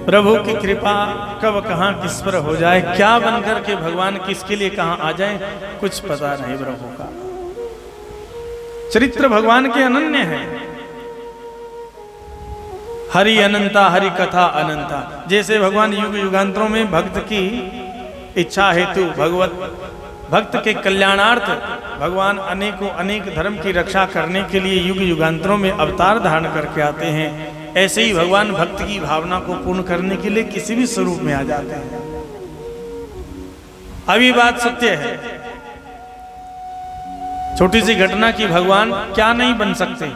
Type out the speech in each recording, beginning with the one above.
प्रभु की कृपा कब कहाँ किस पर हो जाए, क्या बनकर के भगवान किसके लिए कहाँ आ जाए, कुछ पता नहीं प्रभु का। चरित्र भगवान के अनन्य है। हरि अनंता, हरि कथा अनंता। जैसे भगवान युग युगांतरों में भक्त की इच्छा हेतु भक्त के कल्याणार्थ भगवान अनेकों अनेक धर्म की रक्षा करने के लिए युग युगांतरों में अवतार धारण करके आते हैं। ऐसे ही भगवान भक्त की भावना को पूर्ण करने के लिए किसी भी स्वरूप में आ जाते हैं। अभी बात सत्य है, छोटी सी घटना की भगवान क्या नहीं बन सकते।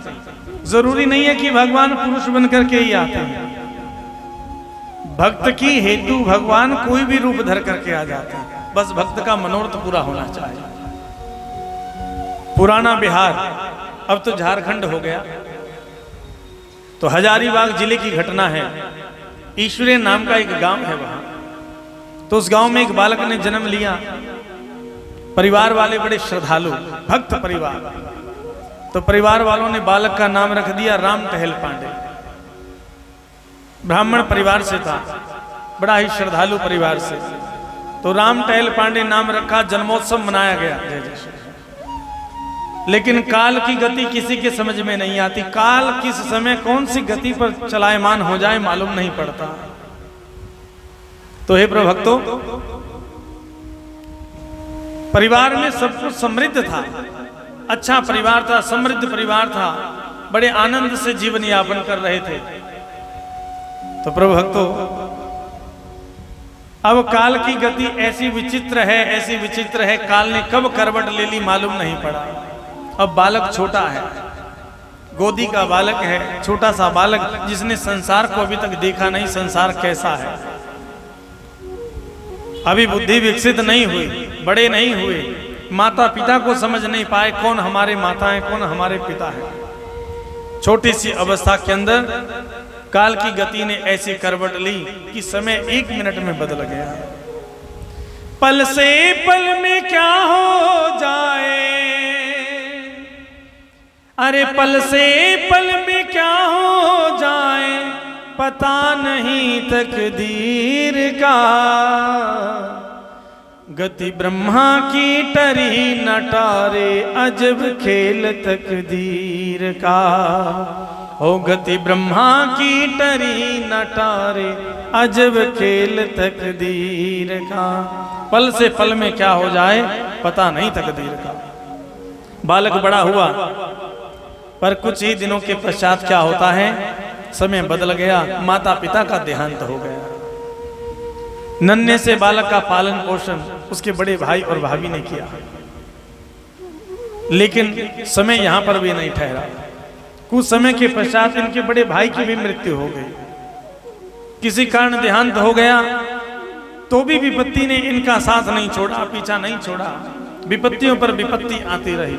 जरूरी नहीं है कि भगवान पुरुष बन करके ही आते हैं। भक्त की हेतु भगवान कोई भी रूप धर करके आ जाते हैं, बस भक्त का मनोरथ पूरा होना चाहिए। पुराना बिहार अब तो झारखंड हो गया। तो हजारीबाग जिले की घटना है। ईश्वरीय नाम का एक गांव है वहां। तो उस गांव में एक बालक ने जन्म लिया। परिवार वाले बड़े श्रद्धालु भक्त परिवार। तो परिवार वालों ने बालक का नाम रख दिया राम टहल पांडे। ब्राह्मण परिवार से था, बड़ा ही श्रद्धालु परिवार से। तो राम टहल पांडे नाम रखा, जन्मोत्सव मनाया गया। जय जय श्री। लेकिन काल की गति किसी के समझ में नहीं आती। काल किस समय कौन सी गति पर चलायमान हो जाए मालूम नहीं पड़ता। तो हे प्रभक्तों, परिवार में सब कुछ समृद्ध था, अच्छा परिवार था, समृद्ध परिवार था, बड़े आनंद से जीवन यापन कर रहे थे। तो प्रभु भक्तों, अब काल की गति ऐसी विचित्र है, काल ने कब करवट ले ली मालूम नहीं पड़ा। अब बालक छोटा है, गोदी का बालक है, छोटा सा बालक जिसने संसार को अभी तक देखा नहीं, संसार कैसा है। अभी बुद्धि विकसित नहीं हुई, बड़े नहीं हुए, माता पिता को समझ नहीं पाए कौन हमारे माता है, कौन हमारे पिता है। छोटी सी अवस्था के अंदर काल की गति ने ऐसी करवट ली कि समय 1 मिनट में बदल गया। पल से पल में क्या हो जाए, अरे पल से पल में क्या हो जाए, पता नहीं तकदीर का। गति ब्रह्मा की टरी नटारे, अजब खेल तकदीर का। हो गति ब्रह्मा की टरी नटारे, अजब खेल तकदीर का। पल से पल में क्या हो जाए, पता नहीं तकदीर का। बालक बड़ा हुआ, पर कुछ ही दिनों के पश्चात क्या होता है, समय बदल गया, माता पिता का देहांत हो गया। नन्हे से बालक का पालन पोषण उसके बड़े भाई और भाभी ने किया। लेकिन समय यहां पर भी नहीं ठहरा। कुछ समय के पश्चात इनके बड़े भाई की भी मृत्यु हो गई। किसी कारण देहांत हो गया, तो भी विपत्ति ने इनका साथ नहीं छोड़ा, पीछा नहीं छोड़ा। विपत्तियों पर विपत्ति आती रही।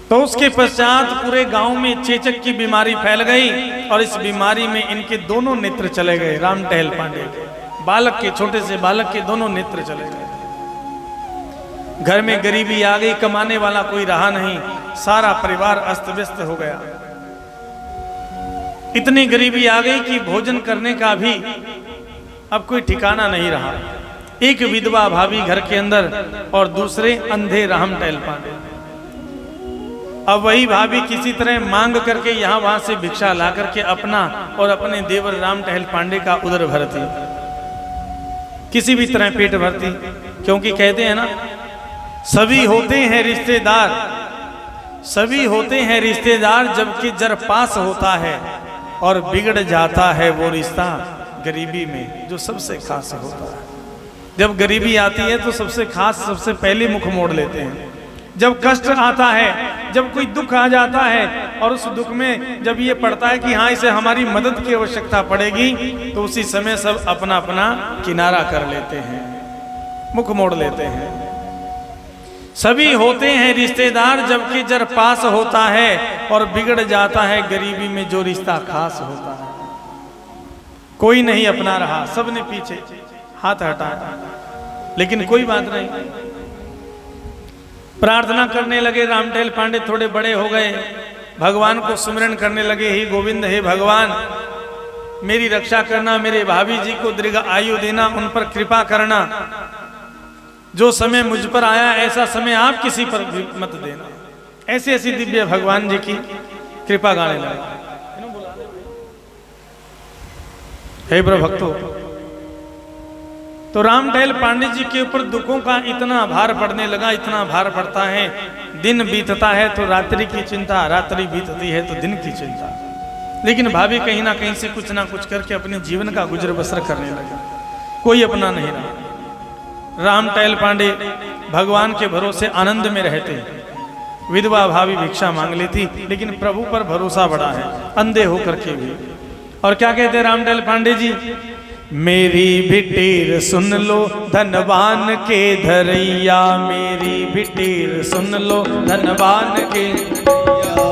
तो उसके पश्चात पूरे गांव में चेचक की बीमारी फैल गई और इस बीमारी में इनके दोनों नेत्र चले गए। राम टहल पांडे के बालक के, छोटे से बालक के दोनों नेत्र चले गए। घर में गरीबी आ गई, कमाने वाला कोई रहा नहीं, सारा परिवार अस्त व्यस्त हो गया। इतनी गरीबी आ गई कि भोजन करने का भी अब कोई ठिकाना नहीं रहा। एक विधवा भाभी घर के अंदर और दूसरे अंधे राम टहल पांडे। अब वही भाभी किसी तरह मांग करके यहां वहां से भिक्षा ला करके अपना और अपने देवर राम टहल पांडे का उदर भरती, किसी भी तरह पेट भरती। क्योंकि कहते हैं ना, सभी होते हैं रिश्तेदार, सभी होते हैं रिश्तेदार, जबकि जर पास होता है और बिगड़ जाता है वो रिश्ता गरीबी में, जो सबसे खास होता है। जब गरीबी आती है तो सबसे खास सबसे पहले मुख मोड़ लेते हैं। जब कष्ट आता है, जब कोई दुख आ जाता है और उस दुख में जब ये पड़ता है कि हाँ इसे हमारी मदद की आवश्यकता पड़ेगी, तो उसी समय सब अपना अपना किनारा कर लेते हैं, मुख मोड़ लेते हैं। सभी होते हैं रिश्तेदार, जबकि जर पास होता है और बिगड़ जाता है गरीबी में जो रिश्ता खास होता है। कोई नहीं अपना रहा, सबने पीछे हाथ हटाया। लेकिन कोई बात नहीं, प्रार्थना करने लगे। राम टहल पांडे थोड़े बड़े हो गए, भगवान को सुमिरन करने लगे, हे गोविंद, हे भगवान, मेरी रक्षा करना, मेरे भाभी जी को दीर्घ आयु देना, उन पर कृपा करना। जो समय मुझ पर आया ऐसा समय आप किसी पर भी मत देना। ऐसी ऐसी दिव्य भगवान जी की कृपा गाने लगा। हे प्रभक्तों, तो रामटहल पांडे जी के ऊपर दुखों का इतना भार पड़ने लगा, इतना भार पड़ता है। दिन बीतता है तो रात्रि की चिंता, रात्रि बीतती है तो दिन की चिंता। लेकिन भाभी कहीं ना कहीं से कुछ ना कुछ करके अपने जीवन का गुजर बसर करने लगा। कोई अपना नहीं रहा। रामटहल पांडे भगवान के भरोसे आनंद में रहते। विधवा भाभी भिक्षा मांग लेती, लेकिन प्रभु पर भरोसा बड़ा है, अंधे होकर के भी। और क्या कहते हैं रामटहल पांडे जी? मेरी भिटेर सुन लो धनवान के धरैया, मेरी भिटेर सुन लो धनवान के,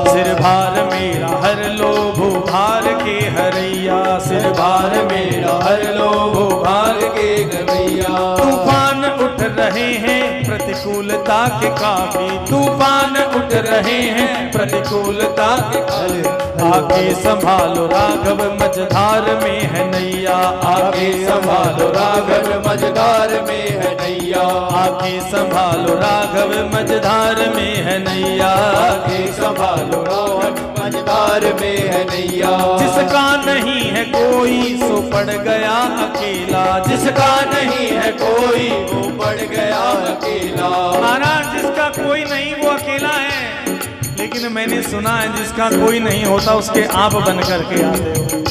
सिर भार मेरा हर लो भूभार के हरैया, सिर भार मेरा हर लो भूभार के हरैया। तूफान उठ रहे हैं प्रतिकूलता के काफी, तूफान उठ रहे हैं प्रतिकूलता के काफी। आगे संभालो राघव मझधार में है नैया, आगे संभालो राघव मझधार में है नैया, आगे संभालो राघव मझधार में है नैया, आगे संभालो राघव मझधार में है नैया। जिसका नहीं है कोई सो पड़ गया अकेला, जिसका नहीं है कोई वो पड़ गया अकेला। महाराज, जिसका कोई नहीं वो अकेला है, लेकिन मैंने सुना है जिसका कोई नहीं होता उसके आप बन करके आते हो।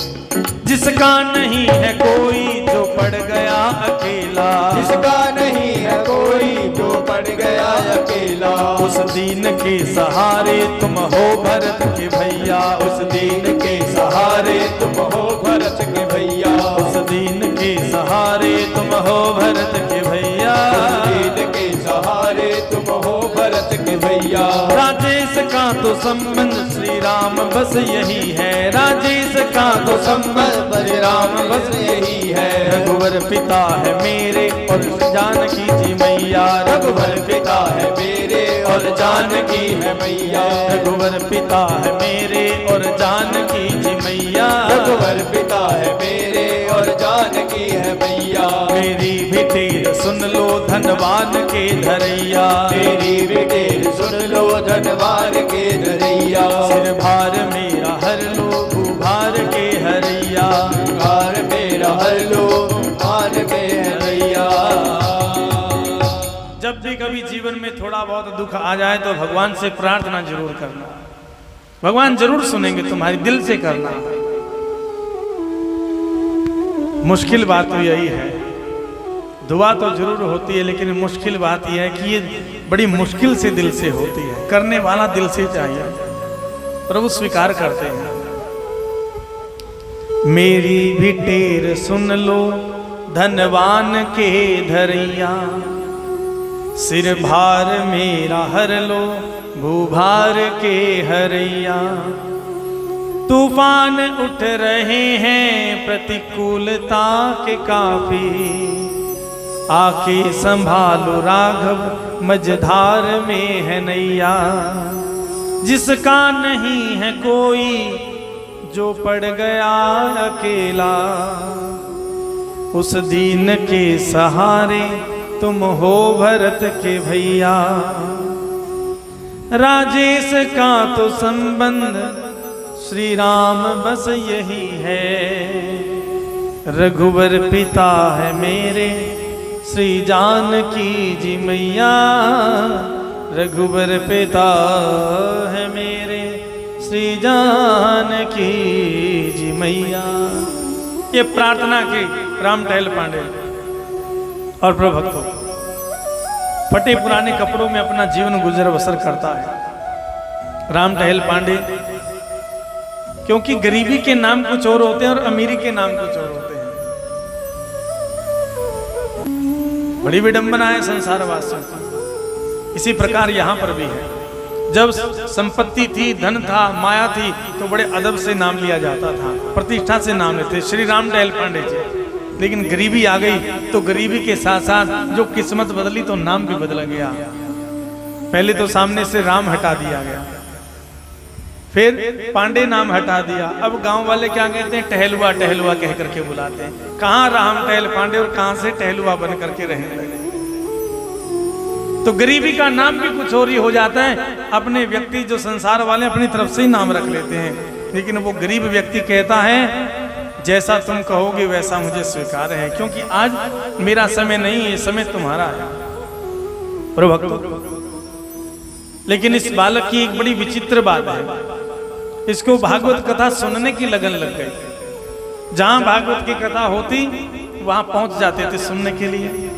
जिसका नहीं है कोई जो पड़ गया अकेला, जिसका नहीं है कोई जो पड़ गया अकेला। उस दीन के सहारे तुम हो भरत के भैया, उस दीन के सहारे तुम हो भरत के भैया, उस दीन के सहारे तुम हो भरत के भैया, दीन के सहारे तुम हो भरत के भैया। राजेश का तो संबंध श्री राम बस यही है, राजेश का तो संबंध श्री राम बस यही है। रघुवर पिता है मेरे और जानकी जी मैया, रघुवर पिता है मेरे और जानकी है मैया, रघुवर पिता है मेरे और जानकी जी मैया, रघुवर पिता है मेरे और जानकी है मैया। मेरी भी टेर सुन लो धनवान के धरैया, मेरी भी टेर सुन लो धनवान के धरैया। सिर भार मेरा हर लो भूभार के हरैया, भार मेरा हर लो भार के हरैया। जब भी कभी जीवन में थोड़ा बहुत दुख आ जाए तो भगवान से प्रार्थना जरूर करना, भगवान जरूर सुनेंगे, तुम्हारी दिल से करना। मुश्किल बात तो यही है, दुआ तो जरूर होती है, लेकिन मुश्किल बात यह है कि ये बड़ी मुश्किल से दिल से होती है। करने वाला दिल से चाहिए, प्रभु स्वीकार करते हैं। मेरी भी टेर सुन लो धनवान के धरैया, सिर भार मेरा हर लो भूभार के हरैया। तूफान उठ रहे हैं प्रतिकूलता के काफी, आके संभालो राघव मझधार में है नैया। जिसका नहीं है कोई जो पड़ गया अकेला, उस दीन के सहारे तुम हो भरत के भैया। राजेश का तो संबंध श्री राम बस यही है, रघुवर पिता है मेरे श्री जानकी जी मैया, रघुवर पिता है मेरे श्री जानकी जी मैया। ये प्रार्थना की रामटहल पांडे और प्रभक्तों फटे पुराने कपड़ों में अपना जीवन गुजर बसर करता है रामटहल पांडे, क्योंकि गरीबी के नाम कुछ और होते हैं और अमीरी के नाम कुछ और होते हैं। बड़ी विडंबना है संसार वासियों की। इसी प्रकार यहाँ पर भी है। जब संपत्ति थी, धन था, माया थी, तो बड़े अदब से नाम लिया जाता था, प्रतिष्ठा से नाम लेते श्री रामटहल पांडे जी। लेकिन गरीबी आ गई तो गरीबी के साथ साथ जो किस्मत बदली तो नाम भी बदल गया। पहले तो सामने से राम हटा दिया गया, फिर पांडे नाम हटा दिया। अब गांव वाले क्या कहते हैं, टहलुआ टहलुआ कह करके बुलाते हैं। कहाँ राम टहल पांडे और कहाँ से टहलुआ बन करके रहने लगे। तो गरीबी का नाम भी कुछ और ही हो जाता है। अपने व्यक्ति जो संसार वाले अपनी तरफ से ही नाम रख लेते हैं, लेकिन वो गरीब व्यक्ति कहता है जैसा तुम कहोगे वैसा मुझे स्वीकार है, क्योंकि आज मेरा समय नहीं है, समय तुम्हारा है। प्रभु लेकिन इस बालक की एक बड़ी विचित्र बात है, इसको भागवत कथा सुनने की लगन लग गई। जहां भागवत की कथा होती वहां पहुंच जाते थे सुनने के लिए।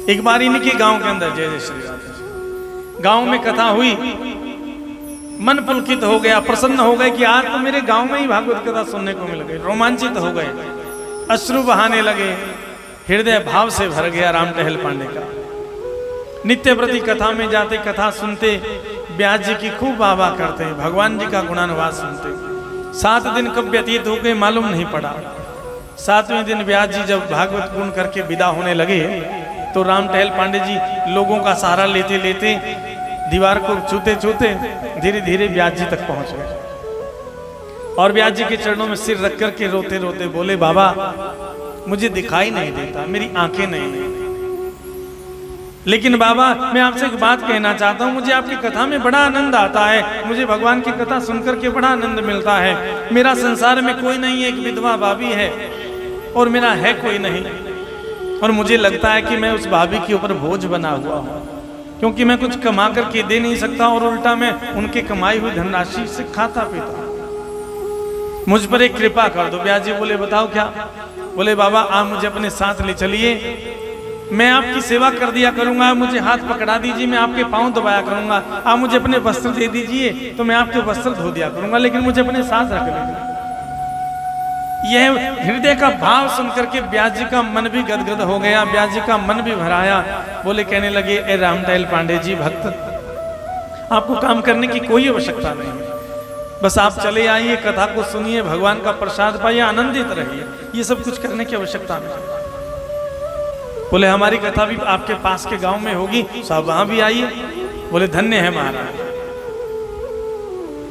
एक बार इन्हीं के गांव के अंदर, जय जय श्री राम, गांव में कथा हुई, मन पुलकित हो गया, प्रसन्न हो गए कि आज तो मेरे गांव में ही भागवत कथा सुनने को मिल गई। रोमांचित हो गए, अश्रु बहाने लगे, हृदय भाव से भर गया राम टहल पांडे का। नित्य प्रति कथा में जाते, कथा सुनते, व्यास जी की खूब वाहवा करते, भगवान जी का गुणानुवाद सुनते। 7 दिन कब व्यतीत हो गए मालूम नहीं पड़ा। 7वें दिन व्यास जी जब भागवत गुण करके विदा होने लगे तो राम टहल पांडे जी लोगों का सहारा लेते लेते, दीवार को छूते छूते धीरे धीरे व्यास जी तक पहुंच गए और व्यास जी के चरणों में सिर रख करके रोते रोते बोले, बाबा मुझे दिखाई नहीं देता, मेरी आंखें नहीं, लेकिन बाबा मैं आपसे एक बात कहना चाहता हूँ, मुझे आपकी कथा में बड़ा आनंद आता है, मुझे भगवान की कथा सुनकर के बड़ा आनंद मिलता है। मेरा संसार में कोई नहीं है, एक विधवा भाभी है और मेरा है कोई नहीं, और मुझे लगता है कि मैं उस भाभी के ऊपर बोझ बना हुआ हूँ, क्योंकि मैं कुछ कमा करके दे नहीं सकता और उल्टा मैं उनके कमाई हुई धनराशि से खाता पीता। मुझ पर एक कृपा कर दो। व्यास जी बोले, बताओ क्या? बोले, बाबा आप मुझे अपने साथ ले चलिए, मैं आपकी सेवा कर दिया करूंगा, आप मुझे हाथ पकड़ा दीजिए, मैं आपके पांव दबाया करूंगा, आप मुझे अपने वस्त्र दे दीजिए तो मैं आपके वस्त्र धो दिया करूंगा, लेकिन मुझे अपने साथ रख लीजिए। यह हृदय का भाव सुनकर के व्यास जी का मन भी गदगद हो गया, व्यास जी का मन भी भराया। बोले, कहने लगे, ए राम टहल पांडे जी भक्त, आपको काम करने की कोई आवश्यकता नहीं, बस आप चले आइए, कथा को सुनिए, भगवान का प्रसाद पाइए, आनंदित रहिए, ये सब कुछ करने की आवश्यकता नहीं। बोले, हमारी कथा भी आपके पास के गांव में होगी, साहब वहां भी आइए। बोले, धन्य है महाराज।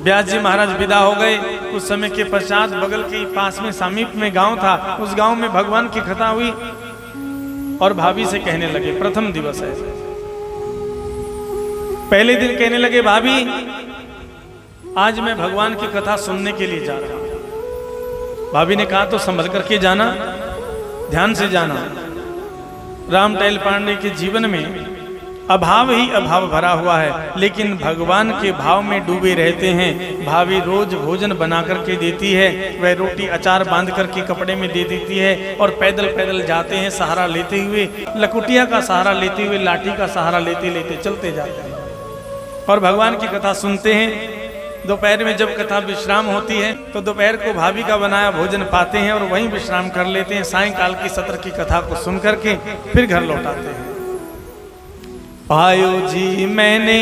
व्यास जी महाराज विदा हो गए। उस समय के पश्चात बगल के पास में समीप में गांव था, उस गांव में भगवान की कथा हुई और भाभी से कहने लगे, प्रथम दिवस है, पहले दिन कहने लगे, भाभी आज मैं भगवान की कथा सुनने के लिए जा रहा हूं। भाभी ने कहा, तो संभल करके जाना, ध्यान से जाना। राम टहल पांडे के जीवन में अभाव ही अभाव भरा हुआ है, लेकिन भगवान के भाव में डूबे रहते हैं। भाभी रोज भोजन बना करके देती है, वह रोटी अचार बांध करके कपड़े में दे देती है और पैदल पैदल जाते हैं, सहारा लेते हुए, लकुटिया का सहारा लेते हुए, लाठी का सहारा लेते लेते चलते जाते हैं और भगवान की कथा सुनते हैं। दोपहर में जब कथा विश्राम होती है तो दोपहर को भाभी का बनाया भोजन पाते हैं और वहीं विश्राम कर लेते हैं। सायंकाल की सत्र की कथा को सुन करके फिर घर लौट आते हैं। पायो जी मैंने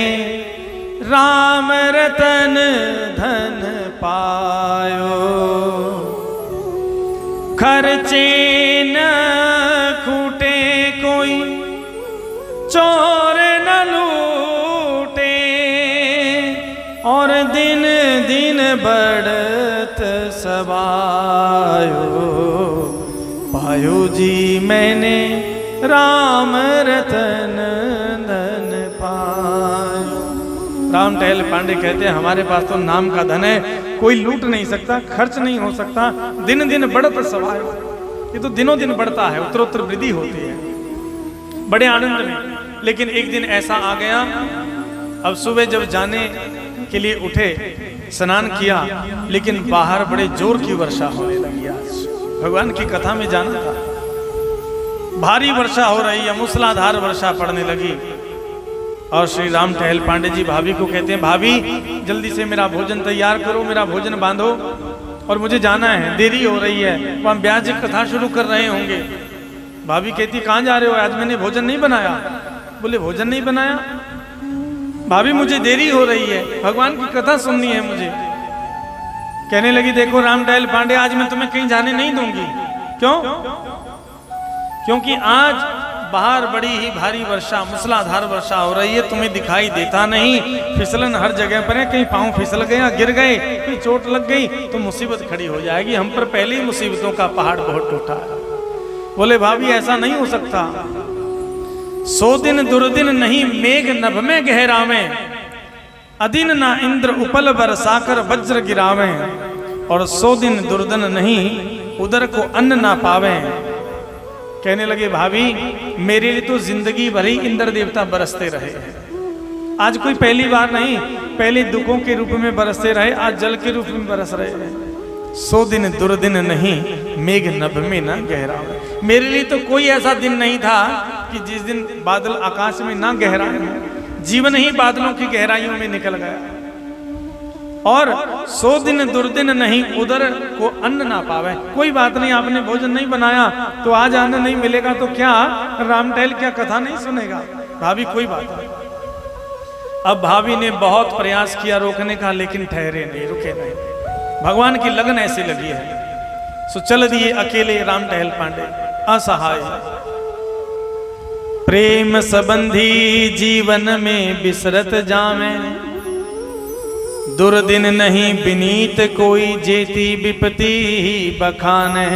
राम रतन धन पायो, खर्चे न खूटे कोई, चोर न लूटे, और दिन दिन बढ़त सवायो। पायो जी मैंने राम रतन धन पायो। राम टहल पांडे कहते हैं, हमारे पास तो नाम का धन है, कोई लूट नहीं सकता, खर्च नहीं हो सकता, दिन दिन बढ़त सवायो। ये तो दिनों दिन बढ़ता है, उत्तरोत्तर वृद्धि होती है, बड़े आनंद में। लेकिन एक दिन ऐसा आ गया, अब सुबह जब जाने के लिए उठे, स्नान किया, लेकिन बाहर बड़े जोर की वर्षा होने लगी। आज भगवान की कथा में जाना था, भारी वर्षा हो रही है, मूसलाधार वर्षा पड़ने लगी। और श्री राम टहल पांडे जी भाभी को कहते हैं, भाभी जल्दी से मेरा भोजन तैयार करो, मेरा भोजन बांधो और मुझे जाना है, देरी हो रही है। वहां व्यास जी कथा शुरू कर रहे होंगे। भाभी कहती, कहाँ जा रहे हो? आज मैंने भोजन नहीं बनाया। बोले, भोजन नहीं बनाया? भाभी मुझे देरी हो रही है, भगवान की कथा सुननी है मुझे। कहने लगी, देखो राम टहल पांडे, आज मैं तुम्हें कहीं जाने नहीं दूंगी। क्यों? क्योंकि आज बाहर बड़ी ही भारी वर्षा, मूसलाधार वर्षा हो रही है, तुम्हें दिखाई देता नहीं, फिसलन हर जगह पर है, कहीं पांव फिसल गया, गिर गए, कहीं चोट लग गई तो मुसीबत खड़ी हो जाएगी, हम पर पहले ही मुसीबतों का पहाड़ बहुत टूटा है। बोले भाभी ऐसा नहीं हो सकता, 100 दिन दुर्दिन नहीं मेघ नभ में गहरावे, अदिन ना इंद्र उपल बरसाकर वज्र गिरावे, और 100 दिन दुर्दिन नहीं उधर को अन्न ना पावे। कहने लगे भाभी मेरे लिए तो जिंदगी भर ही इंद्र देवता बरसते रहे हैं, आज कोई पहली बार नहीं, पहले दुखों के रूप में बरसते रहे, आज जल के रूप में बरस रहे हैं। 100 दिन दुर्दिन नहीं मेघ नभ में न गहरावे, मेरे लिए तो कोई ऐसा दिन नहीं था कि जिस दिन बादल आकाश में ना गहराए, जीवन ही बादलों की गहराइयों में निकल गया। और 100 दिन दुर्दिन नहीं उधर को अन्न ना पावे, कोई बात नहीं, आपने भोजन नहीं बनाया तो आज अन्न नहीं मिलेगा तो क्या रामटहल क्या कथा नहीं सुनेगा? भाभी कोई बात नहीं। अब भाभी ने बहुत प्रयास किया रोकने का, लेकिन ठहरे नहीं, रुके नहीं, भगवान की लगन ऐसी लगी है, सो चल दिए अकेले रामटहल पांडे असहाय। प्रेम संबंधी जीवन में बिसरत जावे, दुर्दिन नहीं बिनीत कोई जेती विपति बखाने,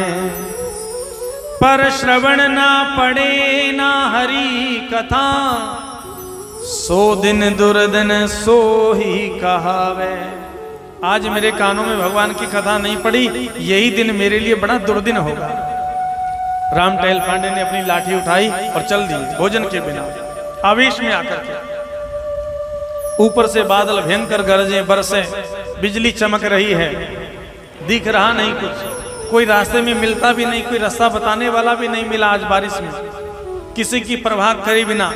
पर श्रवण ना पड़े ना हरि कथा, 100 दिन दुर्दिन सो ही कहावे। आज मेरे कानों में भगवान की कथा नहीं पड़ी, यही दिन मेरे लिए बड़ा दुर्दिन होगा। रामटहल पांडे ने अपनी लाठी उठाई और चल दी भोजन के बिना, आवेश में आकर के। ऊपर से बादल भयंकर गरजे बरसे, बिजली चमक रही है, दिख रहा नहीं कुछ, कोई रास्ते में मिलता भी नहीं, कोई रास्ता बताने वाला भी नहीं मिला आज बारिश में, किसी की प्रवाह करे बिना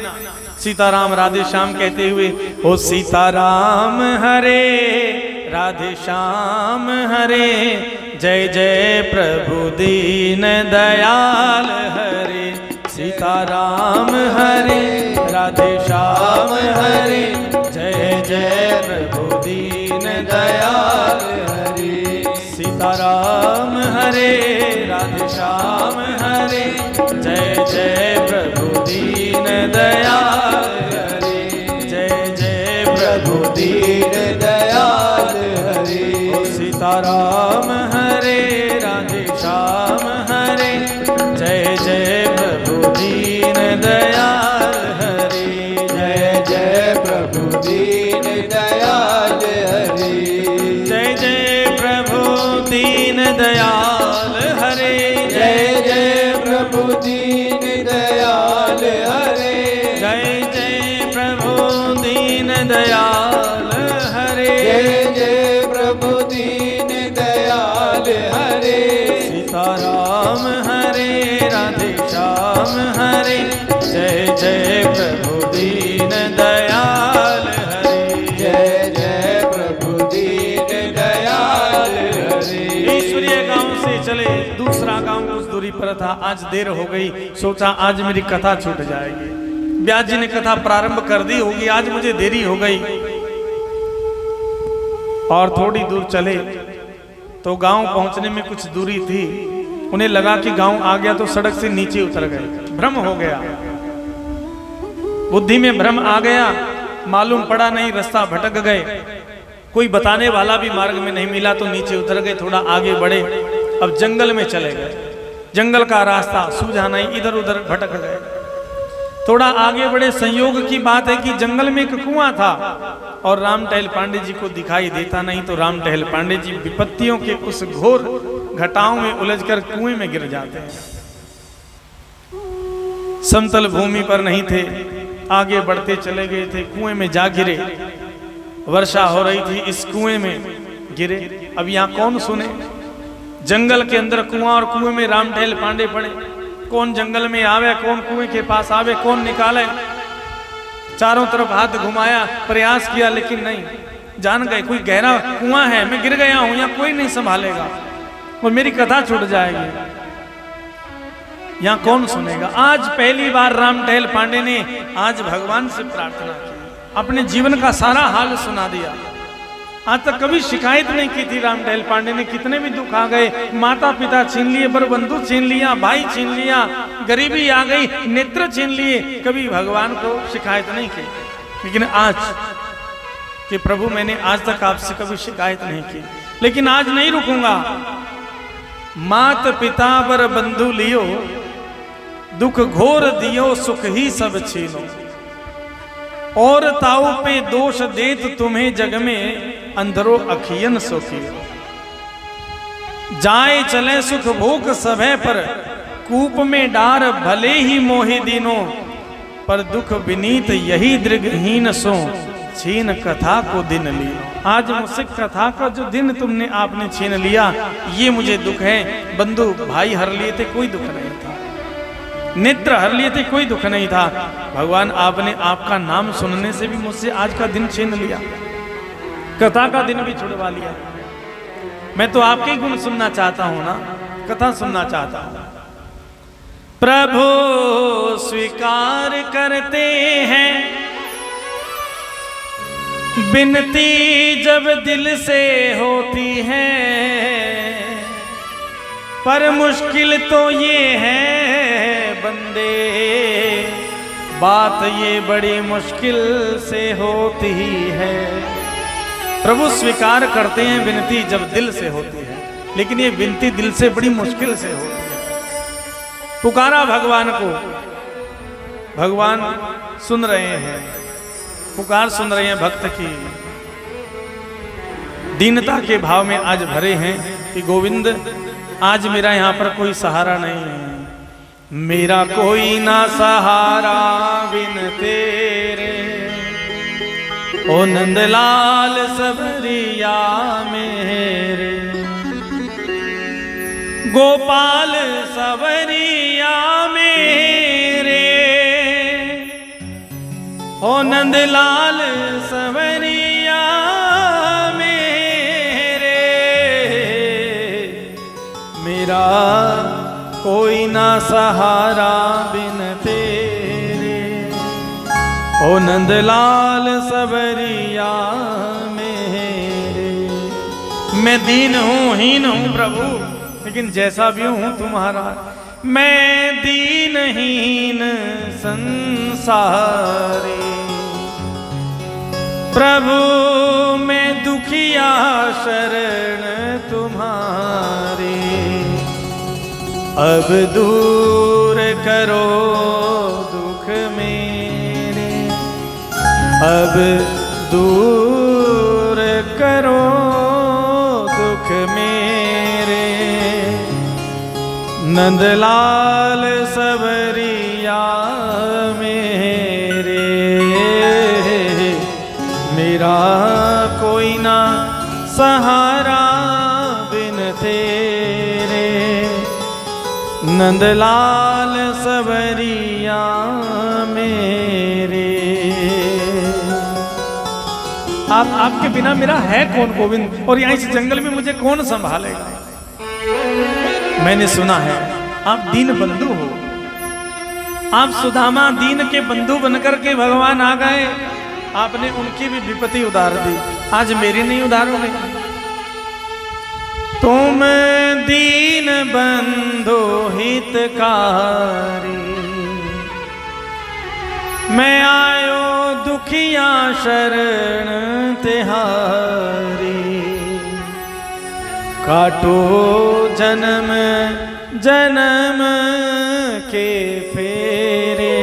सीताराम राधे श्याम कहते हुए, ओ सीताराम हरे राधे श्याम हरे, जय जय प्रभु दीन दयाल हरे, सीताराम हरे राधे श्याम हरे, जय जय प्रभु दीन दयाल हरे, सीताराम हरे राधे श्याम हरे, जय जय प्रभु दीन दयाल हरे, जय जय प्रभु दीन दयाल हरे, ओ सीताराम हरे राधे श्याम हरे, जय जय प्रभु दीन दयाल हरे, जय जय प्रभु दीन दयाल हरे, जय जय प्रभु दीन दयाल हरे, जय जय प्रभु दीन दयाल हरे, जय जय प्रभु दीन दयाल हरे, जय जय प्रभु दीन दयाल हरे, सीताराम हरे राधे श्याम हरे, जय जय प्रभु दीन दयाल हरे, जय जय प्रभु दीन दयाल हरे। ईश्वरीय गांव से चले, दूसरा गांव कुछ दूरी पर था, आज देर हो गई, सोचा आज मेरी कथा छूट जाएगी। व्यास जी ने कथा प्रारंभ कर दी होगी, आज मुझे देरी हो गई। और थोड़ी दूर चले तो गांव पहुंचने में कुछ दूरी थी, उन्हें लगा कि गांव आ गया तो सड़क से नीचे उतर गए, भ्रम हो गया, बुद्धि में भ्रम आ गया, मालूम पड़ा नहीं, रास्ता भटक गए, कोई बताने वाला भी मार्ग में नहीं मिला तो नीचे उतर गए, थोड़ा आगे बढ़े, अब जंगल में चले गए, जंगल का रास्ता सूझा नहीं, इधर उधर भटक गए। थोड़ा आगे बढ़े, संयोग की बात है कि जंगल में एक कुआं था और रामटहल पांडे जी को दिखाई देता नहीं, तो रामटहल पांडे जी विपत्तियों के उस घोर घटाओं में उलझकर कुएं में गिर जाते हैं। समतल भूमि पर नहीं थे, आगे बढ़ते चले गए थे, कुएं में जा गिरे, वर्षा हो रही थी, इस कुएं में गिरे। अब यहाँ कौन सुने, जंगल के अंदर कुआं और कुएं में रामटहल पांडे पड़े, कौन जंगल में आवे, कौन कुएं के पास आवे, कौन निकाले। चारों तरफ हाथ घुमाया, प्रयास किया, लेकिन नहीं, जान गए कोई गहरा कुआं है, मैं गिर गया हूं, यहाँ कोई नहीं संभालेगा और मेरी कथा छूट जाएगी, यहाँ कौन सुनेगा। आज पहली बार रामटहल पांडे ने आज भगवान से प्रार्थना की, अपने जीवन का सारा हाल सुना दिया। आज तक कभी शिकायत नहीं की थी राम टहल पांडे ने। कितने भी दुख आ गए, माता पिता छीन लिए, बर बंधु छीन लिया, भाई छीन लिया, गरीबी आ गई, नेत्र छीन लिए, कभी भगवान को शिकायत नहीं की। लेकिन आज कि प्रभु मैंने आज तक आपसे कभी शिकायत नहीं की, लेकिन आज नहीं रुकूंगा। मात पिता बर बंधु लियो, दुख घोर दियो, सुख ही सब छीनो। और ताऊ पे दोष देत तुम्हें जग में, अंधरो अखियन सोखी। जाए चले सुख भोग सभे पर, कूप में डार भले ही मोहि दीनो। पर दुख विनीत यही दृगहीन सो, छीन कथा को दिन ली। आज मुझसे कथा का जो दिन तुमने आपने छीन लिया, ये मुझे दुख है। बंधु भाई हर लिए थे, कोई दुख नहीं था। नेत्र हर लिए थे, कोई दुख नहीं था। भगवान आपने आपका नाम सुनने से भी मुझसे आज का दिन छीन लिया, कथा का दिन भी छुड़वा लिया। मैं तो आपके ही गुण सुनना चाहता हूं ना, कथा सुनना चाहता हूं। प्रभु स्वीकार करते हैं विनती जब दिल से होती है, पर मुश्किल तो ये है बंदे, बात ये बड़ी मुश्किल से होती है। प्रभु स्वीकार करते हैं विनती जब दिल से होती है, लेकिन ये विनती दिल से बड़ी मुश्किल से होती है। पुकारा भगवान को, भगवान सुन रहे हैं, पुकार सुन रहे हैं भक्त की। दीनता के भाव में आज भरे हैं कि गोविंद आज मेरा यहाँ पर कोई सहारा नहीं है, मेरा कोई ना सहारा बिन तेरे। ओ नंदलाल सबरिया मेरे, गोपाल सबरिया मेरे। ओ नंदलाल सबरिया मेरे, मेरा कोई ना सहारा बिन तेरे। ओ नंदलाल सबरिया मेरे। मैं दीन हूँ, हीन हूँ प्रभु, लेकिन जैसा भी हूँ तुम्हारा। मैं दीनहीन संसारी, प्रभु मैं दुखिया शरण तुम्हारी। अब दूर करो दुख मेरे, अब दूर करो दुख मेरे। नंदलाल सबरिया मेरे, मेरा कोई ना सहारा बिन तेरे। नंदलाल सबरिया मेरे। आपके बिना मेरा है कौन गोविंद, और यहाँ इस जंगल में मुझे कौन संभालेगा। मैंने सुना है आप दीन बंधु हो, आप सुदामा दीन के बंधु बनकर के भगवान आ गए, आपने उनकी भी विपत्ति उधार दी, आज मेरी नहीं उधारोगे। तुम दीन बंधु हितकारी, मैं आयो दुखिया शरण तिहारी। काटो जन्म जन्म के फेरे,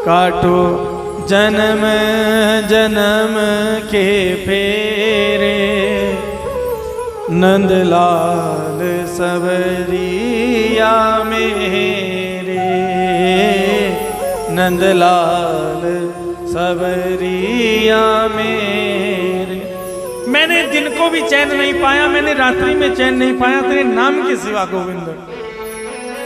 काटो जन्म जन्म के फेरे। नंदलाल सबरिया मेरे, नंदलाल सबरिया मेरे। मैंने दिन को भी चैन नहीं पाया, मैंने रात्रि में चैन नहीं पाया, तेरे नाम के सिवा गोविंद।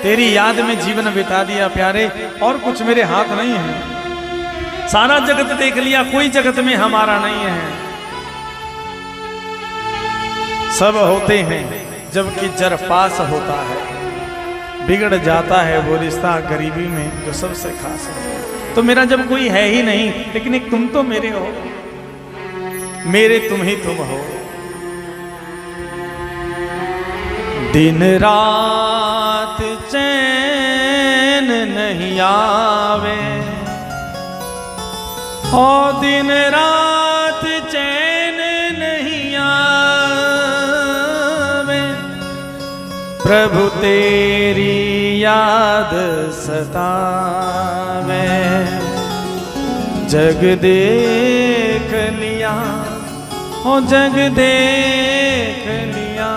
तेरी याद में जीवन बिता दिया प्यारे, और कुछ मेरे हाथ नहीं है। सारा जगत देख लिया, कोई जगत में हमारा नहीं है। सब होते हैं जबकि जर पास होता है, बिगड़ जाता है वो रिश्ता गरीबी में जो सबसे खास है। तो मेरा जब कोई है ही नहीं, लेकिन एक तुम तो मेरे हो। मेरे तुम ही तुम हो। दिन रात चैन नहीं आवे, और दिन रात चैन नहीं आवे, प्रभु तेरी याद सतावे। जग देख लिया, ओ जग देख लिया,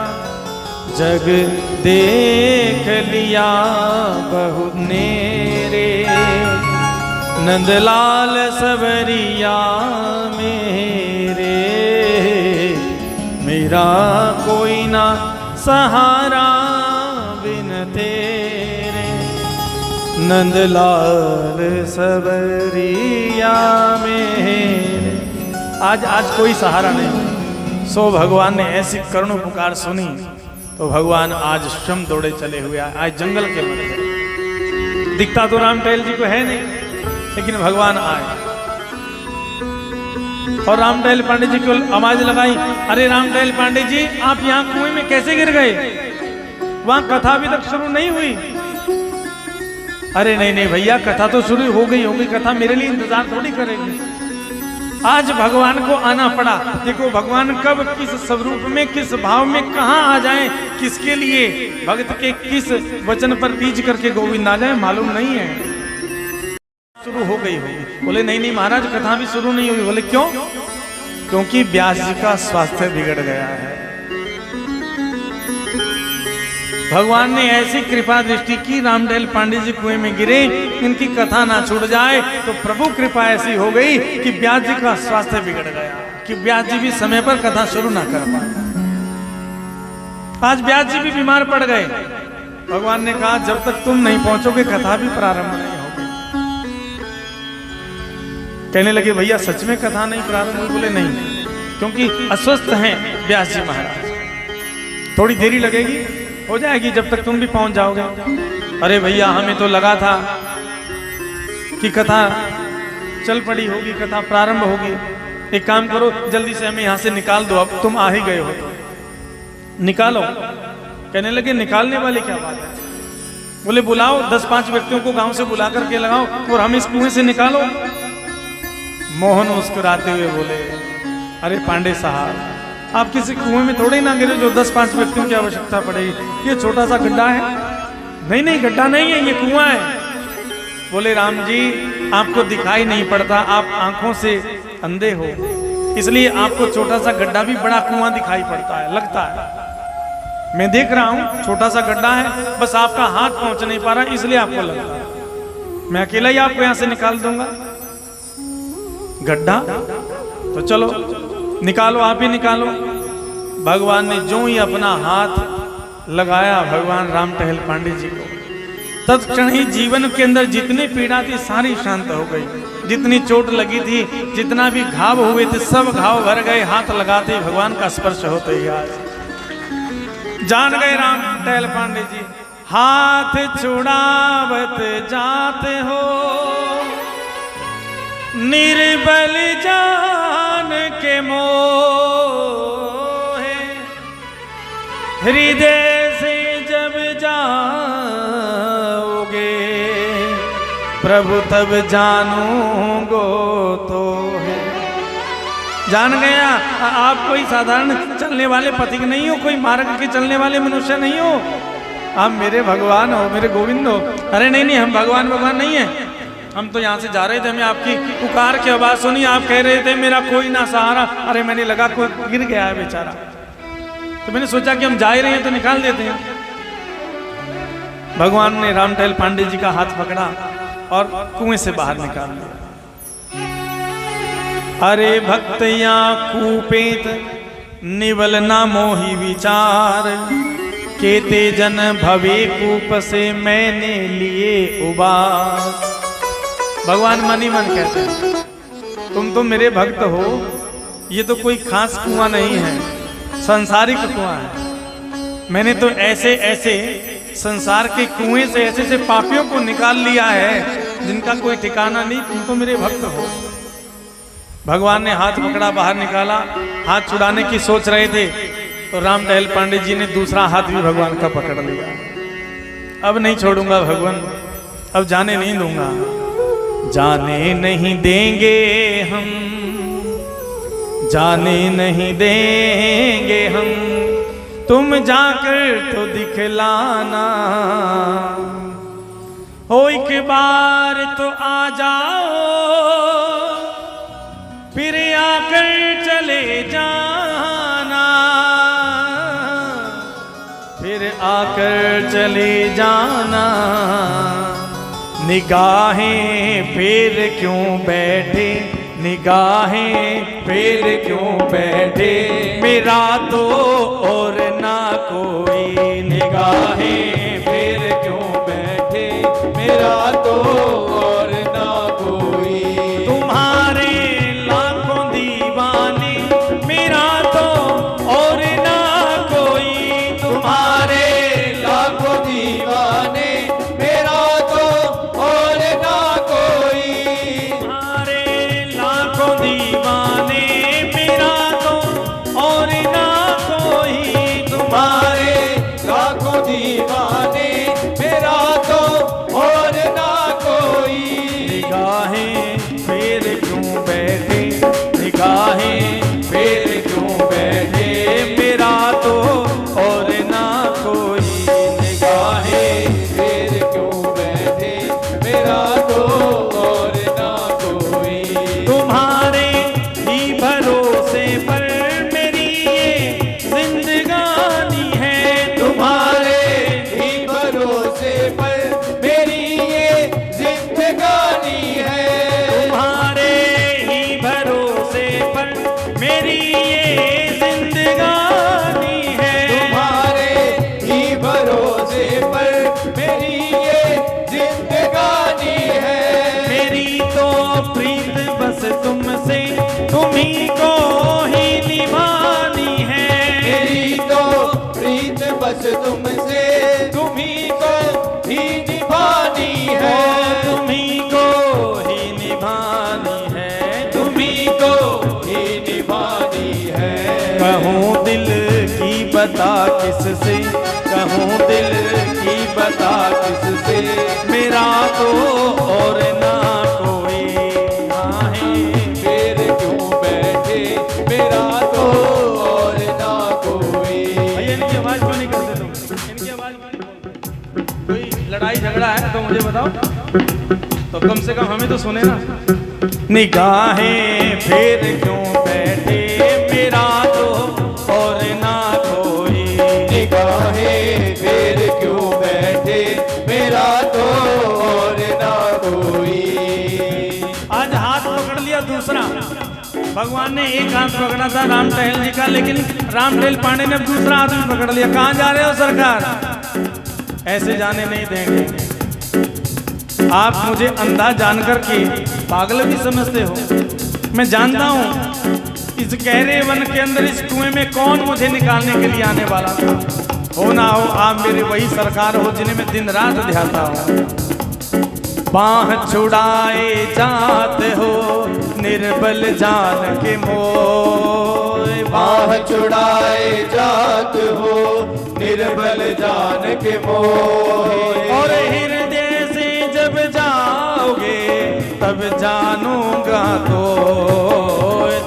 जग देख लिया बहुत नेरे, नंदलाल सवरिया मेरे, मेरा कोई ना सहारा बिन तेरे, नंदलाल सवरिया मेरे। आज कोई सहारा नहीं, सो भगवान ने ऐसी करुण पुकार सुनी तो भगवान आज स्वयं दौड़े चले हुए आज जंगल के मध्य। दिखता तो रामटहल जी को है नहीं, लेकिन भगवान आए और रामटहल पांडे जी को आवाज लगाई, अरे रामटहल पांडे जी आप यहाँ कुएं में कैसे गिर गए? वहां कथा अभी तक शुरू नहीं हुई। अरे नहीं नहीं भैया, कथा तो शुरू हो गई होगी, कथा मेरे लिए इंतजार थोड़ी करेगी। आज भगवान को आना पड़ा। देखो भगवान कब किस स्वरूप में, किस भाव में, कहाँ आ जाए, किसके लिए, भक्त के किस वचन पर तीज करके गोविंद आ जाए मालूम नहीं है। शुरू हो गई होगी। बोले नहीं नहीं महाराज कथा भी शुरू नहीं हुई। बोले क्यों? क्योंकि व्यास जी का स्वास्थ्य बिगड़ गया है। भगवान ने ऐसी कृपा दृष्टि की, रामटहल पांडे जी कुएं में गिरे, इनकी कथा ना छूट जाए, तो प्रभु कृपा ऐसी हो गई कि व्यास जी का स्वास्थ्य बिगड़ गया, कि व्यास जी भी समय पर कथा शुरू ना कर पाए। आज व्यास जी भी बीमार पड़ गए। भगवान ने कहा जब तक तुम नहीं पहुंचोगे कथा भी प्रारंभ नहीं होगी। कहने लगे भैया सच में कथा नहीं प्रारंभ हुई? बोले नहीं, क्योंकि अस्वस्थ हैं व्यास जी महाराज, थोड़ी देरी लगेगी, हो जाएगी जब तक तुम भी पहुंच जाओगे। अरे भैया हमें तो लगा था कि कथा चल पड़ी होगी, कथा प्रारंभ होगी। एक काम करो जल्दी से हमें यहाँ से निकाल दो, अब तुम आ ही गए हो तो निकालो। कहने लगे निकालने वाली क्या बात है? बोले बुलाओ 10-5 व्यक्तियों को गांव से बुला करके लगाओ और हम इस कुएं से निकालो। मोहन मुस्कुराते हुए बोले अरे पांडे साहब आप किसी कुएं में थोड़े ना गिरे जो 10-5 व्यक्तियों की आवश्यकता पड़ेगी, ये छोटा सा गड्ढा है। नहीं नहीं गड्ढा नहीं है, ये कुआं है। बोले राम जी आपको दिखाई नहीं पड़ता, आप आंखों से अंधे हो, इसलिए आपको छोटा सा गड्ढा भी बड़ा कुआं दिखाई पड़ता है, लगता है। मैं देख रहा हूं छोटा सा गड्ढा है, बस आपका हाथ पहुंच नहीं पा रहा, इसलिए आपको लगता है। मैं अकेला ही आपको यहां से निकाल दूंगा। गड्ढा तो चलो निकालो, आप ही निकालो। भगवान ने जो ही अपना हाथ लगाया भगवान रामटहल पांडे जी को, तत्क्षण ही जीवन के अंदर जितनी पीड़ा थी सारी शांत हो गई। जितनी चोट लगी थी, जितना भी घाव हुए थे, सब घाव भर गए। हाथ लगाते भगवान का स्पर्श होते ही आज जान गए रामटहल पांडे जी। हाथ छुड़ावत जाते हो निर्बल जान के मोहे, हृदय से जब जाओगे प्रभु तब जानूंगो तो है। जान गया आप कोई साधारण चलने वाले पथिक नहीं हो, कोई मार्ग के चलने वाले मनुष्य नहीं हो, आप मेरे भगवान हो, मेरे गोविंद हो। अरे नहीं नहीं हम भगवान नहीं है, हम तो यहाँ से जा रहे थे, हमें आपकी पुकार की आवाज सुनी, आप कह रहे थे मेरा कोई ना सहारा। अरे मैंने लगा कोई गिर गया है बेचारा, तो मैंने सोचा कि हम जा ही रहे हैं तो निकाल देते हैं। भगवान ने रामटहल पांडे जी का हाथ पकड़ा और कुएं से बाहर निकाल दिया। अरे भक्त यहाँ कूपेत निवल ना मोही विचार, केते जन भवे कूप से मैंने लिए उबार। भगवान मन ही मन कहते हैं तुम तो मेरे भक्त हो, ये तो कोई खास कुआं नहीं है, संसारिक कुआं है। मैंने तो ऐसे ऐसे संसार के कुएं से ऐसे ऐसे पापियों को निकाल लिया है जिनका कोई ठिकाना नहीं। तुम तो मेरे भक्त हो। भगवान ने हाथ पकड़ा, बाहर निकाला, हाथ छुड़ाने की सोच रहे थे तो राम टहल पांडे जी ने दूसरा हाथ भी भगवान का पकड़ लिया। अब नहीं छोड़ूंगा भगवान, अब जाने नहीं दूंगा। जाने नहीं देंगे हम, जाने नहीं देंगे हम, तुम जाकर तो दिखलाना, हो एक बार तो आ जाओ, फिर आकर चले जाना, फिर आकर चले जाना। निगाहें फेर क्यों बैठे, निगाहें फेर क्यों बैठे, मेरा तो और ना कोई। निगाहें फेर क्यों बैठे, मेरा तो और ना कोई। तुम्हारे लाखों दीवाने, मेरा तो और ना कोई। तुम्हारे लाखों दीवाने, मेरा तो और ना कोई। तुम्हारे लाखों दीवाने, मेरा तो और ना कोई। तुम्हारे लाखों दीवाने, मेरा तो और ना कोई। निगाहें फेर क्यों बैठे, निगाहें फेर क्यों बैठे, मेरा तो और ना कोई। निगाहें फेर क्यों बैठे, मेरा तो और ना कोई। तुम्हारे ही भरोसे पर मेरी ये जिंदगानी है, तुम्हारे ही भरोसे पर मेरी ये जिंदगानी है। तुम्हारे ही भरोसे पर मेरी ये जिंदगानी है। तुम्हारे ही भरोसे पर मेरी ये जिंदगानी है। मेरी तो प्रीत बस तुमसे, तुम्ही को ही निभानी है। मेरी तो प्रीत बस तुमसे, तुम्ही को ही निभानी है। तुम्ही को ही निभानी है, तुम्ही को ही निभानी है। कहूँ दिल की बता किससे, कहूँ दिल की बता किससे, मेरा तो और ना कोई। निगाहें फेर क्यों बैठे, मेरा तो और ना कोई। भैया इनकी आवाज क्यों नहीं करते तुम, इनकी आवाज क्यों नहीं बोलते? कोई लड़ाई झगड़ा है तो मुझे बताओ, तो कम से कम हमें तो सुने ना। निगाहें फेर क्यों बैठे, मेरा तो और ना कोई। निगाहें फेर क्यों बैठे, मेरा तो और ना कोई। आज हाथ पकड़ लिया दूसरा, भगवान ने एक हाथ पकड़ा था राम टहल जी का, लेकिन राम टहल पांडे ने दूसरा हाथ भी पकड़ लिया। कहाँ जा रहे हो सरकार, ऐसे जाने नहीं देंगे। आप मुझे अंधा जानकर के पागल भी समझते हो, मैं जानता हूं इस गहरे वन के अंदर इस कुएं में कौन मुझे निकालने के लिए आने वाला था। हो ना हो आप मेरे वही सरकार हो जिन्हें मैं दिन रात ध्याता हूं। बाह छुड़ाए जात हो निर्बल जान के मोह, बाह छुड़ाए जात हो निर्बल जान के मोह। और हृदय से जब जाओगे तब जानूंगा तो,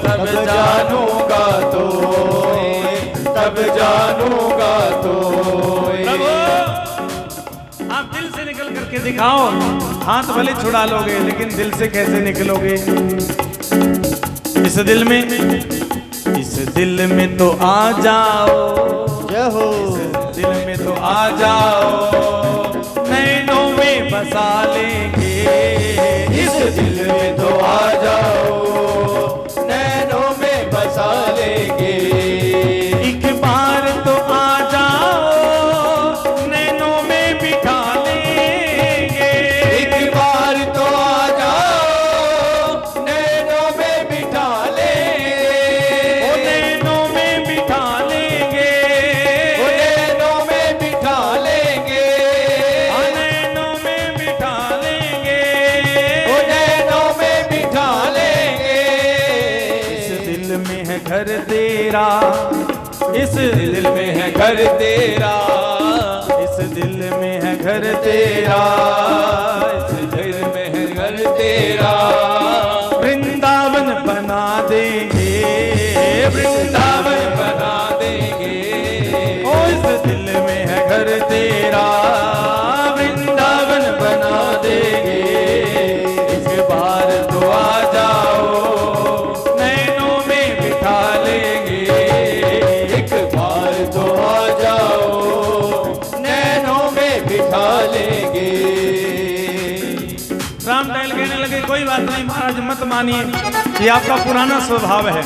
तब जानूंगा तो, तब जानूंगा तो। आप दिल से निकल करके दिखाओ, हाथ भले छुड़ा लोगे लेकिन दिल से कैसे निकलोगे। इस दिल में, इस दिल में तो आ जाओ, इस दिल में तो आ जाओ, नैनों में बसा लेंगे। इस दिल में तो आ जाओ, नैनों में बसा लेंगे। एक बार तो आ जाओ, नैनों में बिठा लेंगे। एक बार तो आ जाओ, नैनों में बिठा लेंगे। ओ नैनों में बिठा लेंगे, ओ नैनों में बिठा लेंगे, नैनों में बिठा लेंगे, ओ नैनों में बिठा तेरा, इस दिल में है घर तेरा, इस दिल में है घर तेरा, इस दिल में है घर तेरा। वृंदावन बना देंगे, वृंदावन बना देंगे, ओ इस दिल में है घर तेरा, वृंदावन बना देंगे। एक बार तो आ जाओ, नैनों में बिठा लेंगे, एक बार तो आ जाओ, नैनों में बिठा लेंगे। रामटहल कहने लगे कोई बात नहीं महाराज, मत मानिए, ये आपका पुराना स्वभाव है,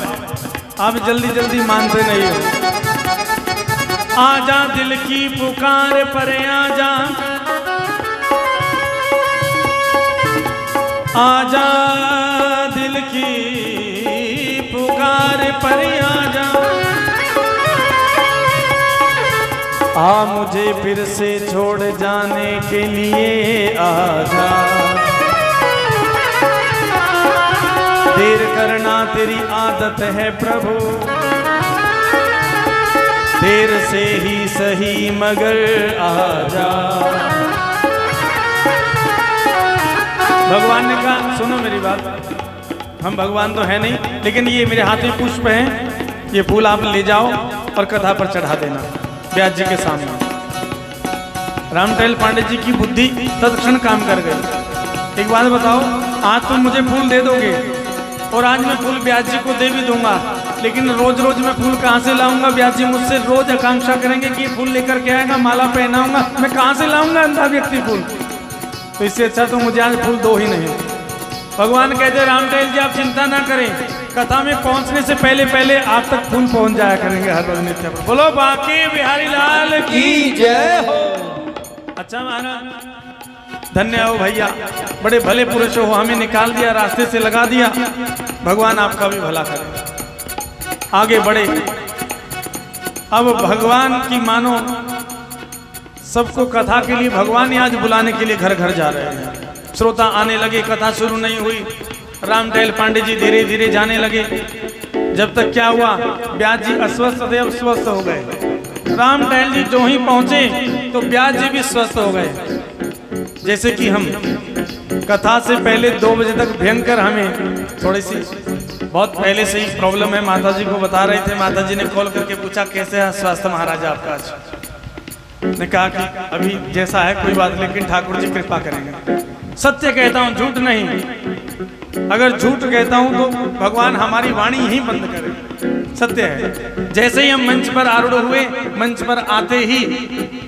आप जल्दी जल्दी मानते नहीं हो। आजा दिल की पुकार पर आजा, आजा दिल की पुकार पर आजा, आ मुझे फिर से छोड़ जाने के लिए आजा। देर करना तेरी आदत है प्रभु, देर से ही सही मगर आजा। भगवान ने कहा सुनो मेरी बात, हम भगवान तो है नहीं, लेकिन ये मेरे हाथ में पुष्प हैं, ये फूल आप ले जाओ और कथा पर चढ़ा देना व्यास जी के सामने। रामटहल पांडे जी की बुद्धि तत्क्षण काम कर गई। एक बात बताओ, आज तुम मुझे फूल दे दोगे और आज मैं फूल व्यास जी को दे भी दूंगा, लेकिन रोज रोज मैं फूल कहाँ से लाऊंगा? व्यास जी मुझसे रोज आकांक्षा करेंगे कि फूल लेकर के आएगा, माला पहनाऊंगा, मैं कहाँ से लाऊंगा अंधा व्यक्ति फूल? तो इससे अच्छा तो मुझे आज फूल दो ही नहीं। भगवान कहते रामटहल जी आप चिंता ना करें, कथा में पहुंचने से पहले पहले आप तक फूल पहुंच जाया करेंगे हर रोज नित्य। बोलो बांके बिहारी लाल की जय हो। अच्छा महाराज धन्य हो भैया, बड़े भले पुरुष हो, हमें निकाल दिया, रास्ते से लगा दिया, भगवान आपका भी भला करे। आगे बढ़े, अब भगवान की मानो सबको कथा के लिए भगवान ही आज बुलाने के लिए घर घर जा रहे हैं। श्रोता आने लगे, कथा शुरू नहीं हुई, रामटहल पांडे जी धीरे धीरे जाने लगे। जब तक क्या हुआ, व्यास जी अस्वस्थ थे, अब स्वस्थ हो गए। रामटहल जी जो ही पहुंचे तो व्यास जी भी स्वस्थ हो गए। जैसे कि हम कथा से पहले 2 बजे तक भयंकर हमें थोड़ी सी बहुत पहले से ही प्रॉब्लम है, माता जी को बता रहे थे। माता जी ने कॉल करके पूछा कैसे है स्वास्थ्य महाराजा आपका? आज ने कहा कि अभी जैसा है कोई बात, लेकिन ठाकुर जी कृपा करेंगे। सत्य कहता हूँ, झूठ नहीं। अगर झूठ कहता हूँ तो भगवान हमारी वाणी ही बंद करे। सत्य है, जैसे ही हम मंच पर आरूढ़ हुए, मंच पर आते ही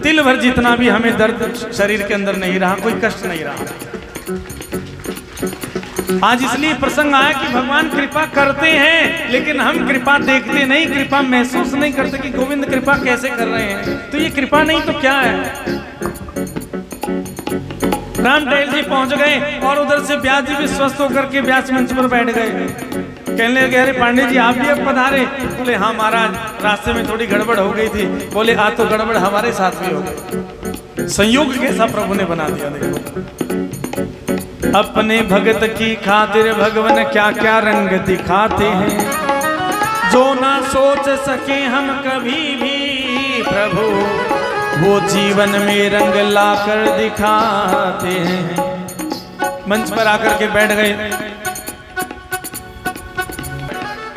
तिल भर जितना भी हमें दर्द शरीर के अंदर नहीं रहा, कोई कष्ट नहीं रहा। आज इसलिए प्रसंग आया कि भगवान कृपा करते हैं, लेकिन हम कृपा देखते नहीं, कृपा महसूस नहीं करते कि गोविंद कृपा कैसे कर रहे हैं। तो ये कृपा नहीं तो क्या है? रामटहल जी पहुंच गए और उधर से व्यास जी भी स्वस्थ होकर के व्यास मंच पर बैठ गए। कहने लगे अरे पांडे जी आप भी अब पधारे? बोले हाँ महाराज, रास्ते में थोड़ी गड़बड़ हो गई थी। बोले आज तो गड़बड़ हमारे साथ भी हो गई। संयोग कैसा प्रभु ने बना दिया। देखो अपने भगत की खातिर भगवान क्या क्या रंग दिखाते हैं, जो ना सोच सके हम कभी भी प्रभु, वो जीवन में रंग लाकर दिखाते हैं। मंच पर आकर के बैठ गए।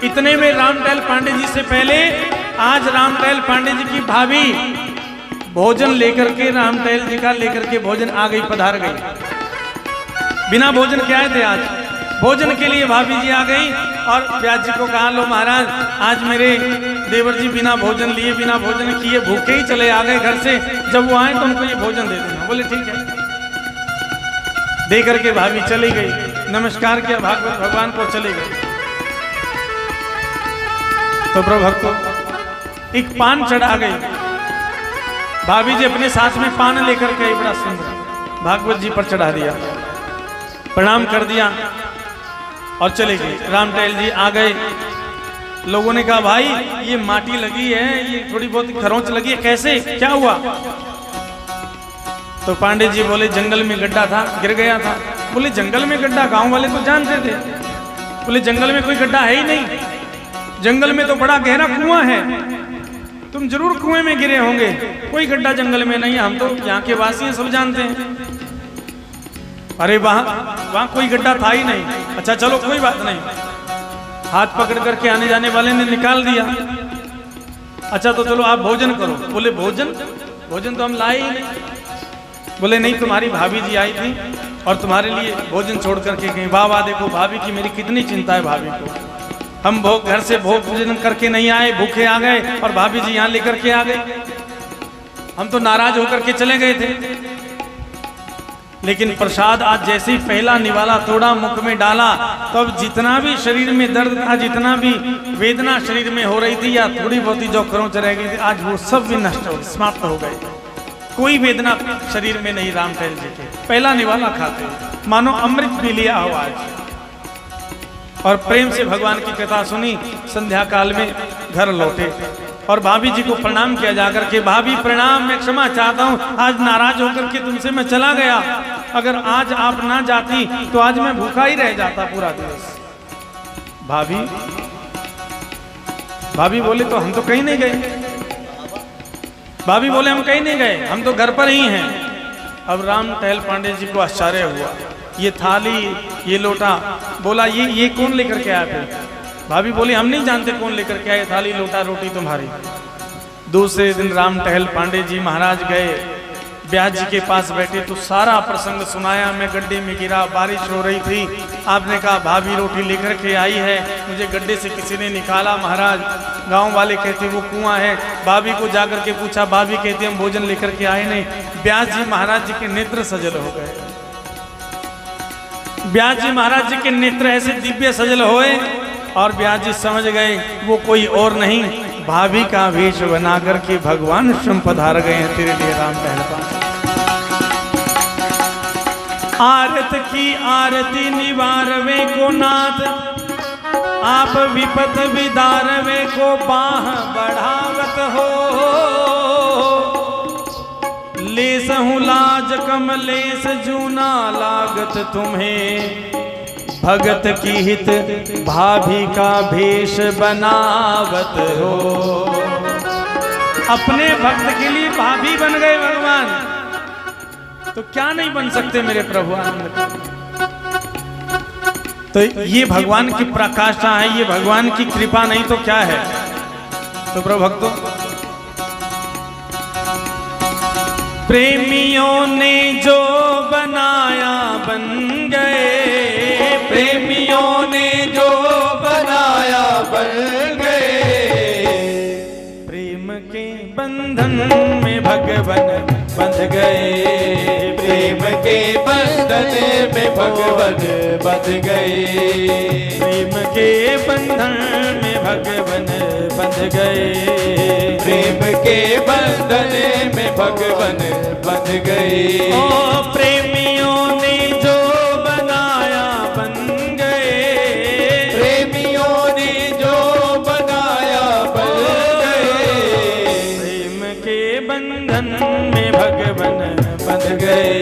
इतने में रामटहल पांडे जी से पहले आज रामटहल पांडे जी की भाभी भोजन लेकर के रामटहल जी का लेकर के भोजन आ गई, पधार गई। बिना भोजन के आए थे, आज भोजन के लिए भाभी जी आ गई और व्यास जी को कहा लो महाराज आज मेरे देवर जी बिना भोजन लिए बिना भोजन किए भूखे ही चले आ गए घर से, जब वो आए तो उनको ये भोजन दे देना। बोले ठीक है। दे करके भाभी चली गई, नमस्कार किया भागवत भगवान को, चली गई। तो प्रभु भक्तों एक पान चढ़ा गई। भाभी जी अपने साथ में पान लेकर के बड़ा सुंदर भागवत जी पर चढ़ा दिया, प्रणाम कर दिया और चले गए। रामटहल जी आ गए। लोगों ने कहा भाई ये माटी लगी है, ये थोड़ी बहुत खरोंच लगी है, कैसे क्या हुआ? तो पांडे जी बोले जंगल में गड्ढा था, गिर गया था। बोले जंगल में गड्ढा? गांव वाले तो जानते थे। बोले जंगल में कोई गड्ढा है ही नहीं। जंगल में तो बड़ा गहरा कुआं है, तुम जरूर कुएं में गिरे होंगे, कोई गड्ढा जंगल में नहीं है, हम तो यहाँ के वासी हैं, सब जानते हैं। अरे वहां कोई गड्ढा था ही नहीं। अच्छा चलो कोई बात नहीं, हाथ पकड़ करके आने जाने वाले ने निकाल दिया। अच्छा तो चलो आप भोजन करो। बोले भोजन तो हम लाए ही नहीं। बोले नहीं, तुम्हारी भाभी जी आई थी और तुम्हारे लिए भोजन छोड़ करके गई। वाह वाह, देखो भाभी की मेरी कितनी चिंता है भाभी को। हम घर से भोजन करके नहीं आए, भूखे आ गए और भाभी जी यहाँ लेकर के आ गए। हम तो नाराज होकर के चले गए थे, लेकिन प्रसाद आज जैसे ही पहला निवाला तोड़ा, मुख में डाला, तब जितना भी शरीर में दर्द था, जितना भी वेदना शरीर में हो रही थी या थोड़ी बहुत जो खरोंच रह गई थी, आज वो सब भी नष्ट हो, समाप्त हो गए। कोई वेदना शरीर में नहीं राम टहल जी के। पहला निवाला खाते मानो अमृत भी लिया हो आज। और प्रेम से भगवान की कथा सुनी। संध्या काल में घर लौटे और भाभी जी को प्रणाम किया जाकर के, भाभी प्रणाम, मैं क्षमा चाहता हूँ, आज नाराज होकर के तुमसे मैं चला गया। अगर आज आप ना जाती तो आज मैं भूखा ही रह जाता पूरा दिवस। भाभी बोले तो हम तो कहीं नहीं गए। भाभी बोले हम कहीं नहीं गए, हम तो घर पर ही हैं। अब राम टहल पांडे जी को आश्चर्य हुआ, ये थाली, ये लोटा, बोला ये कौन लेकर के आया फिर? भाभी बोली हम नहीं जानते कौन लेकर के आए थाली, लोटा, रोटी तुम्हारी। दूसरे दिन राम टहल पांडे जी महाराज गए, ब्यास जी के पास बैठे तो सारा प्रसंग सुनाया। मैं गड्ढे में गिरा, बारिश हो रही थी, आपने कहा भाभी रोटी लेकर के आई है, मुझे गड्ढे से किसी ने निकाला महाराज। गांव वाले कहते वो कुआं है। भाभी को जाकर के पूछा, भाभी कहती हम भोजन लेकर के आए नहीं। ब्यास जी महाराज जी के नेत्र सजल हो गए। ब्यास जी महाराज जी के नेत्र ऐसे दिव्य सजल होए और ब्यास जी समझ गए वो कोई और नहीं, भाभी का वेश बना करके भगवान स्वयं पधार गए हैं तेरे लिए राम टहल पांडे। आरत की आरती निवारवे को नाथ, आप विपत विदारवे को बाह बढ़ावत हो। लेस हूँ लाज कमलेस जूना लागत तुम्हें, भगत की हित भाभी का भेष बनावत हो। अपने भक्त के लिए भाभी बन गए भगवान, तो क्या नहीं बन सकते मेरे प्रभु आनंद। तो ये भगवान की प्रकाशा है, ये भगवान की कृपा, नहीं तो क्या है। तो प्रभु भक्तों, प्रेमियों ने जो बनाया बन गए, प्रेमियों ने जो बनाया बन गए। प्रेम के बंधन में भगवान बंध गए, प्रेम के बंधन में भगवान बंध गए। प्रेम के बंधन में भगवान बंध गए। प्रेम के बंधन में भगवान बंध गए। ओ प्रेमियों ने जो बनाया बन गए, प्रेमियों ने जो बनाया बन गए। प्रेम के बंधन में भगवान बंध गए।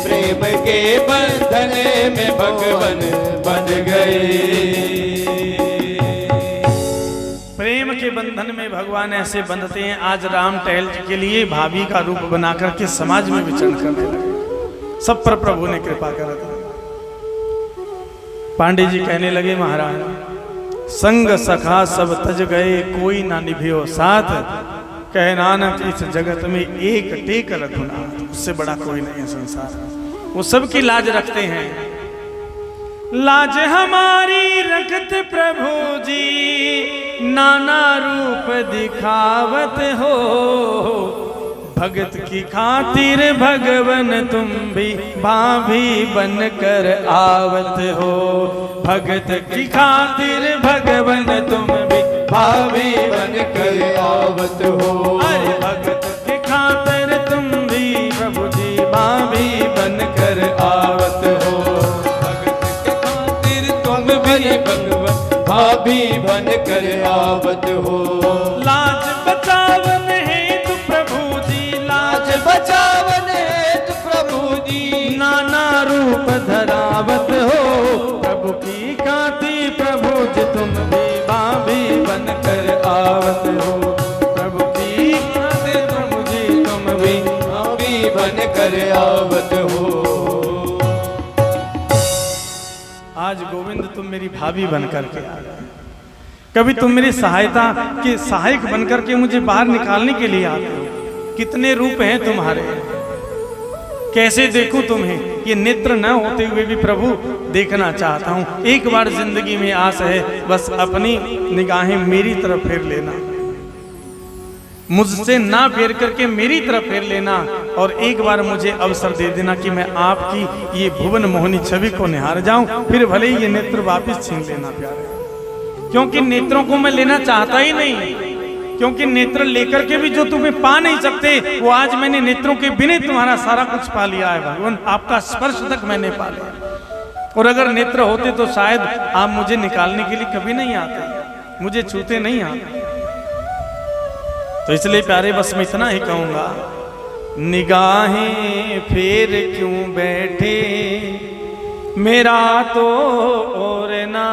प्रेम के बंधन में भगवान बंध गए। प्रेम के बंधन में भगवान ऐसे बंधते हैं। आज राम टहल जी के लिए भाभी का रूप बना करके समाज में विचरण करने लगे, सब पर प्रभु ने कृपा कर दी। पांडे जी कहने लगे महाराज, संग सखा सब तज गए, कोई ना निभियो साथ, कह नानक इस जगत में एक टेक रघुनाथ। उससे बड़ा कोई नहीं है संसार। वो सबकी लाज रखते हैं। लाज हमारी रखत प्रभु जी, नाना रूप दिखावत हो। भगत की खातिर भगवन तुम भी भाभी बन कर आवत हो। भगत की खातिर भगवन तुम भी भाभी बन कर आवत हो। अरे भगत की खातिर तुम भी प्रभु जी भाभी बन कर आवत हो। भगवान भाभी बन कर आवत हो। लाज बचावन हेतु प्रभु जी, लाज बचावन हेतु प्रभु जी, नाना रूप धरावत हो। प्रभु की कांति प्रभु जी तुम भी भाभी कर आवत हो। आज गोविंद तुम मेरी भाभी बनकर के आ गए, कभी तुम मेरी सहायता के सहायक बनकर के मुझे बाहर निकालने के लिए आते हो। कितने रूप हैं तुम्हारे, कैसे देखूं तुम्हें, ये नेत्र न होते हुए भी प्रभु देखना चाहता हूं। एक बार जिंदगी में आस है, बस अपनी निगाहें मेरी तरफ फेर लेना, मुझसे ना फेर करके मेरी तरफ फेर लेना, और एक बार मुझे अवसर दे देना कि मैं आपकी ये भुवन मोहनी छवि को निहार जाऊं, फिर भले ही ये नेत्र वापस छीन लेना प्यारे, क्योंकि नेत्रों को मैं लेना चाहता ही नहीं, क्योंकि नेत्र लेकर के भी जो तुम्हें पा नहीं सकते, वो आज मैंने नेत्रों के बिना तुम्हारा सारा कुछ पा लिया है भगवान, आपका स्पर्श तक मैंने पा लिया। और अगर नेत्र होते तो शायद आप मुझे निकालने के लिए कभी नहीं आते, मुझे छूते नहीं आते। तो इसलिए प्यारे बस मैं इतना ही कहूंगा, निगाहें फेर क्यों बैठे मेरा तो और ना